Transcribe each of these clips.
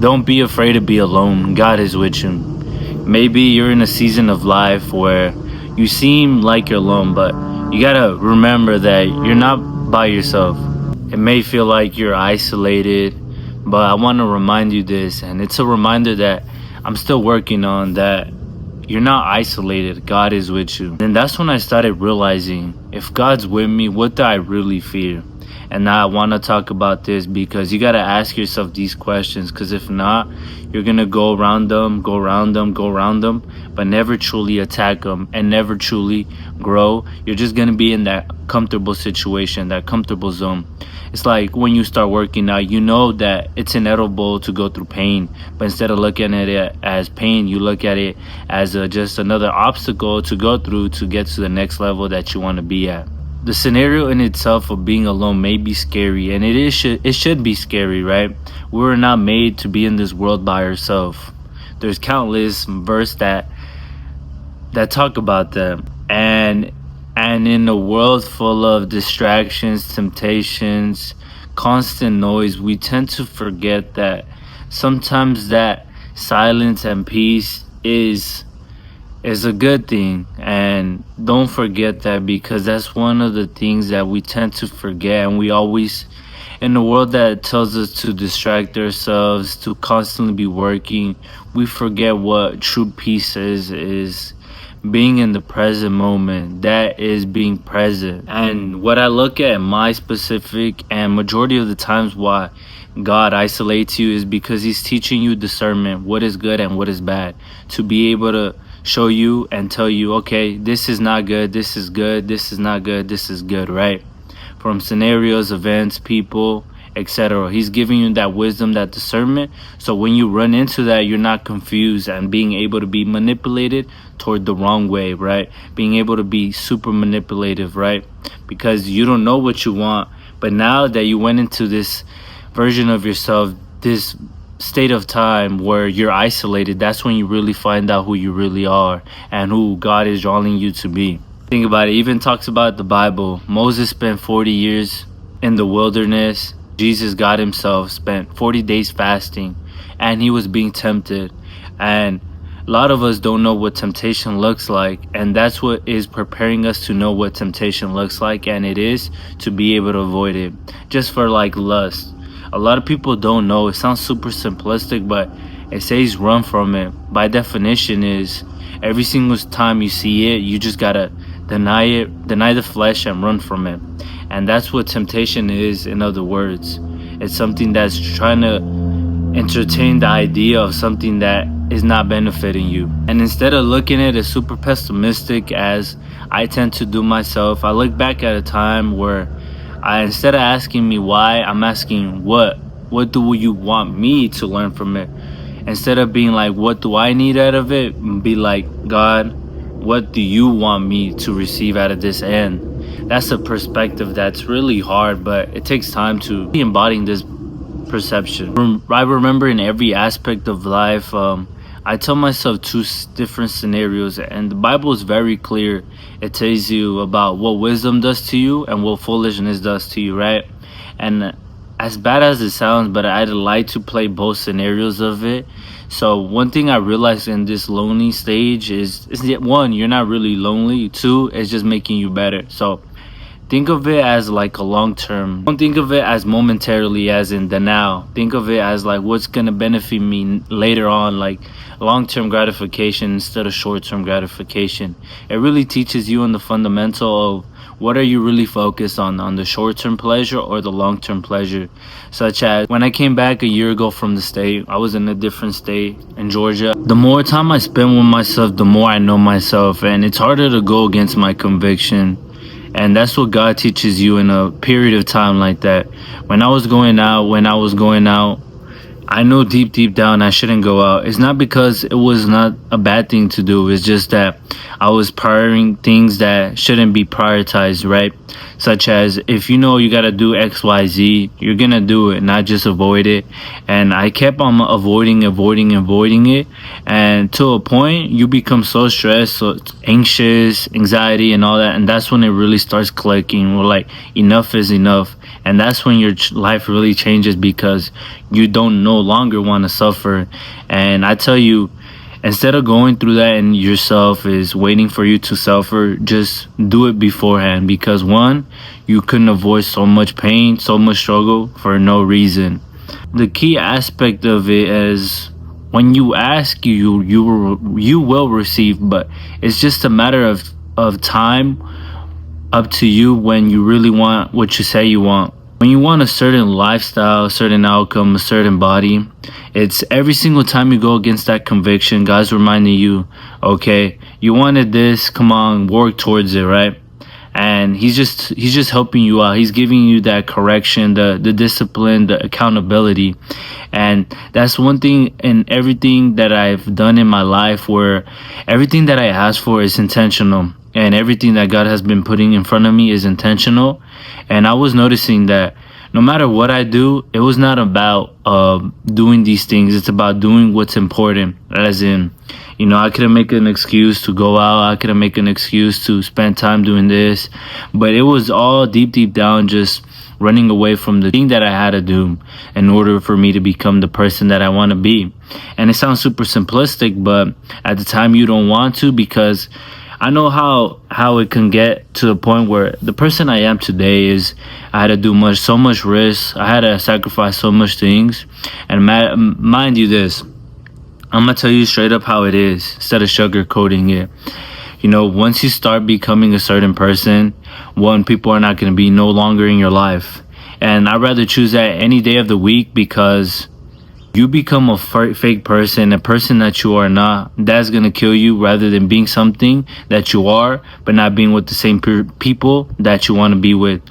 Don't be afraid to be alone. God is with you. Maybe you're in a season of life where you seem like you're alone, but you gotta remember that you're not by yourself. It may feel like you're isolated, but I want to remind you this, and it's a reminder that I'm still working on that. You're not isolated. God is with you. And that's when I started realizing, if God's with me, what do I really fear? And now I want to talk about this because you got to ask yourself these questions, because if not, you're going to go around them, but never truly attack them and never truly grow. You're just going to be in that comfortable situation, that comfortable zone. It's like when you start working out, you know that it's inevitable to go through pain, but instead of looking at it as pain, you look at it as just another obstacle to go through to get to the next level that you want to be at. The scenario in itself of being alone may be scary, and it should be scary, right? We're not made to be in this world by ourselves. There's countless verses that talk about them, and in a world full of distractions, temptations, constant noise, we tend to forget that sometimes that silence and peace is a good thing. And don't forget that, because that's one of the things that we tend to forget. And we always, in a world that tells us to distract ourselves, to constantly be working, we forget what true peace is being in the present moment. That is being present. And what I look at in my specific and majority of the times why God isolates you is because he's teaching you discernment, what is good and what is bad, to be able to show you and tell you, okay, this is not good, this is good, this is not good, this is good, right? From scenarios, events, people, etc. He's giving you that wisdom, that discernment, so when you run into that, you're not confused and being able to be manipulated toward the wrong way, right? Being able to be super manipulative, right? Because you don't know what you want, but now that you went into this version of yourself, this state of time where you're isolated, that's when you really find out who you really are and who God is drawing you to be. Think about it. It even talks about the Bible. Moses spent 40 years in the wilderness. Jesus, God himself, spent 40 days fasting, and he was being tempted. And a lot of us don't know what temptation looks like, and that's what is preparing us to know what temptation looks like, and it is to be able to avoid it. Just for like lust, a lot of people don't know. It sounds super simplistic, but it says run from it. By definition is every single time you see it, you just gotta deny the flesh and run from it. And that's what temptation is. In other words, it's something that's trying to entertain the idea of something that is not benefiting you. And instead of looking at it super pessimistic, as I tend to do myself, I look back at a time where instead of asking me why, I'm asking what do you want me to learn from it? Instead of being like, what do I need out of it? Be like, God, what do you want me to receive out of this end? That's a perspective that's really hard, but it takes time to be embodying this perception. I remember in every aspect of life, I tell myself two different scenarios, and the Bible is very clear. It tells you about what wisdom does to you and what foolishness does to you, right? And as bad as it sounds, but I'd like to play both scenarios of it. So one thing I realized in this lonely stage is that one, you're not really lonely. Two, it's just making you better. So think of it as like a long term. Don't think of it as momentarily, as in the now. Think of it as like what's gonna benefit me later on, like long-term gratification instead of short-term gratification. It really teaches you on the fundamental of what are you really focused on the short-term pleasure or the long-term pleasure. Such as when I came back a year ago from the state, I was in a different state in Georgia. The more time I spend with myself, the more I know myself, and it's harder to go against my conviction. And that's what God teaches you in a period of time like that. When I was going out, I know deep down I shouldn't go out. It's not because it was not a bad thing to do. It's just that I was prioritizing things that shouldn't be prioritized, right? Such as if you know you gotta do X, Y, Z, you're gonna do it, not just avoid it. And I kept on avoiding it. And to a point, you become so stressed, so anxious, anxiety and all that. And that's when it really starts clicking. We're like, enough is enough. And that's when your life really changes, because you don't no longer want to suffer. And I tell you, instead of going through that and yourself is waiting for you to suffer, just do it beforehand, because one, you couldn't avoid so much pain, so much struggle for no reason. The key aspect of it is, when you ask, you will receive, but it's just a matter of time up to you when you really want what you say you want. When you want a certain lifestyle, a certain outcome, a certain body, it's every single time you go against that conviction, God's reminding you, okay, you wanted this, come on, work towards it, right? And he's just helping you out. He's giving you that correction, the discipline, the accountability. And that's one thing in everything that I've done in my life, where everything that I ask for is intentional, and everything that God has been putting in front of me is intentional. And I was noticing that no matter what I do, it was not about doing these things. It's about doing what's important. As in, I couldn't make an excuse to go out. I couldn't make an excuse to spend time doing this. But it was all deep down just running away from the thing that I had to do in order for me to become the person that I want to be. And it sounds super simplistic, but at the time you don't want to, because I know how it can get to the point where the person I am today is, I had to do so much risk. I had to sacrifice so much things. And mind you this, I'm going to tell you straight up how it is, instead of sugarcoating it. Once you start becoming a certain person, one, people are not going to be no longer in your life. And I'd rather choose that any day of the week, because you become a fake person, a person that you are not. That's going to kill you, rather than being something that you are, but not being with the same people that you want to be with.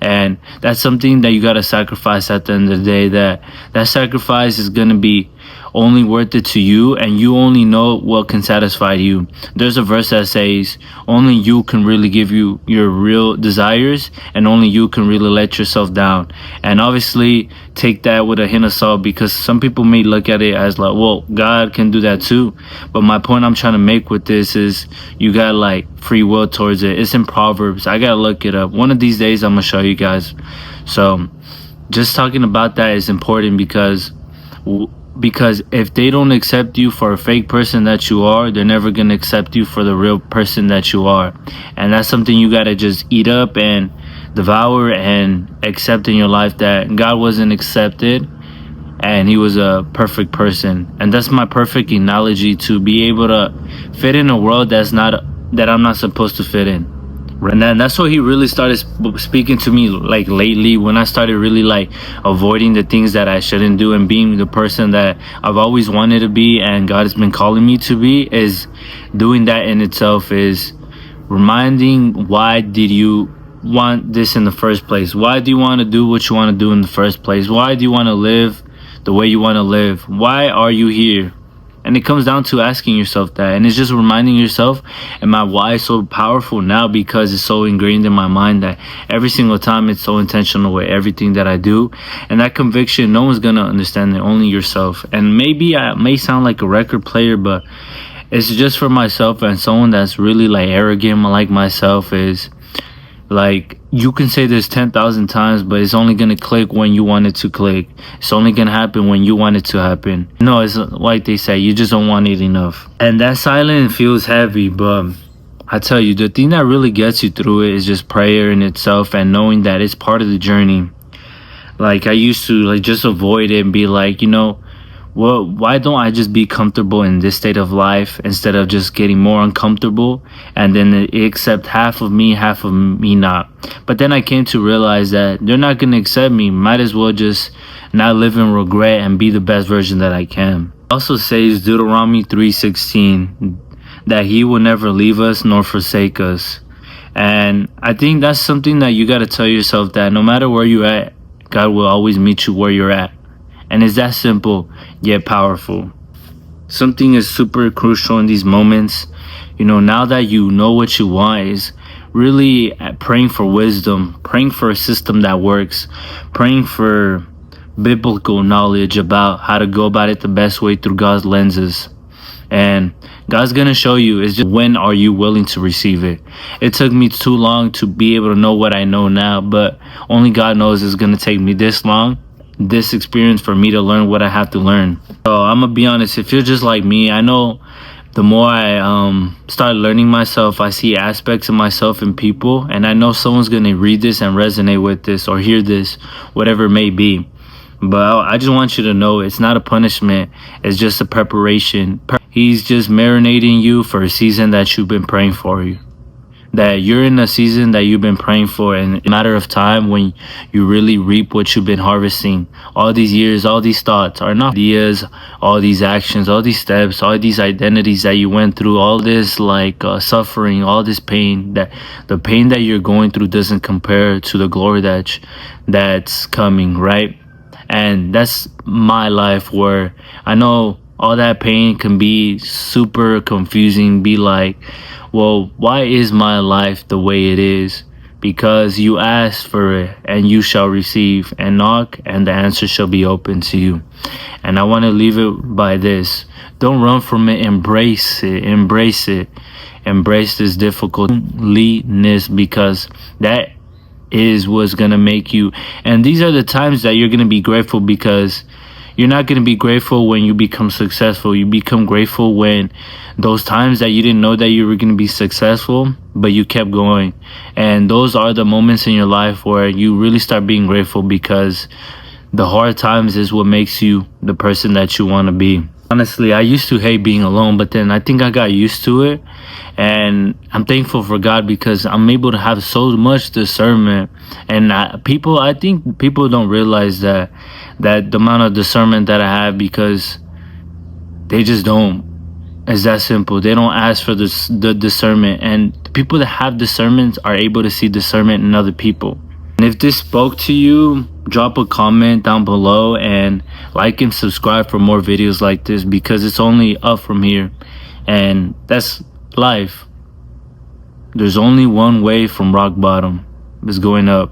And that's something that you got to sacrifice at the end of the day. That sacrifice is going to be only worth it to you, and you only know what can satisfy you. There's a verse that says only you can really give you your real desires, and only you can really let yourself down. And obviously take that with a hint of salt, because some people may look at it as like, well, God can do that too. But my point I'm trying to make with this is, you got free will towards it. It's in Proverbs. I gotta look it up. One of these days I'm gonna show you guys. So just talking about that is important, because if they don't accept you for a fake person that you are, they're never going to accept you for the real person that you are. And that's something you got to just eat up and devour and accept in your life, that God wasn't accepted and he was a perfect person. And that's my perfect analogy to be able to fit in a world that I'm not supposed to fit in. And then that's what he really started speaking to me lately, when I started really avoiding the things that I shouldn't do and being the person that I've always wanted to be and God has been calling me to be. Is doing that in itself is reminding, why did you want this in the first place? Why do you want to do what you want to do in the first place? Why do you want to live the way you want to live? Why are you here? And it comes down to asking yourself that. And it's just reminding yourself. And my why is so powerful now, because it's so ingrained in my mind that every single time it's so intentional with everything that I do. And that conviction, no one's going to understand it, only yourself. And maybe I may sound like a record player, but it's just for myself, and someone that's really arrogant like myself is you can say this 10,000 times, but it's only going to click when you want it to click. It's only going to happen when you want it to happen. No, it's like they say, you just don't want it enough. And that silence feels heavy, but I tell you, the thing that really gets you through it is just prayer in itself, and knowing that it's part of the journey. I used to just avoid it and be well, why don't I just be comfortable in this state of life instead of just getting more uncomfortable, and then accept half of me not. But then I came to realize that they're not going to accept me. Might as well just not live in regret and be the best version that I can. It also says Deuteronomy 3:16 that he will never leave us nor forsake us. And I think that's something that you got to tell yourself, that no matter where you're at, God will always meet you where you're at. And it's that simple, yet powerful. Something is super crucial in these moments. Now that you know what you want, is really praying for wisdom, praying for a system that works, praying for biblical knowledge about how to go about it the best way through God's lenses. And God's gonna show you. It's just when are you willing to receive it. It took me too long to be able to know what I know now, but only God knows it's gonna take me this long, this experience, for me to learn what I have to learn. So I'm gonna be honest, if you're just like me, I know the more I start learning myself, I see aspects of myself in people, and I know someone's gonna read this and resonate with this or hear this, whatever it may be. But I just want you to know it's not a punishment. It's just a preparation. He's just marinating you for a season that you've been praying for. That you're in a season that you've been praying for, and in a matter of time when you really reap what you've been harvesting. All these years, all these thoughts are not ideas, all these actions, all these steps, all these identities that you went through, all this suffering, all this pain, that the pain that you're going through doesn't compare to the glory that's coming, right? And that's my life, where I know all that pain can be super confusing, be like, well, why is my life the way it is? Because you ask for it and you shall receive, and knock and the answer shall be open to you. And I want to leave it by this. Don't run from it. Embrace it. Embrace it. Embrace this difficultyness, because that is what's gonna make you. And these are the times that you're gonna be grateful, because you're not gonna be grateful when you become successful. You become grateful when those times that you didn't know that you were gonna be successful, but you kept going. And those are the moments in your life where you really start being grateful, because the hard times is what makes you the person that you want to be. Honestly, I used to hate being alone, but then I think I got used to it. And I'm thankful for God, because I'm able to have so much discernment. And I think people don't realize that the amount of discernment that I have, because they just don't. It's that simple. They don't ask for the discernment. And the people that have discernment are able to see discernment in other people. And if this spoke to you, drop a comment down below and like and subscribe for more videos like this, because it's only up from here. And that's life. There's only one way from rock bottom. It's going up.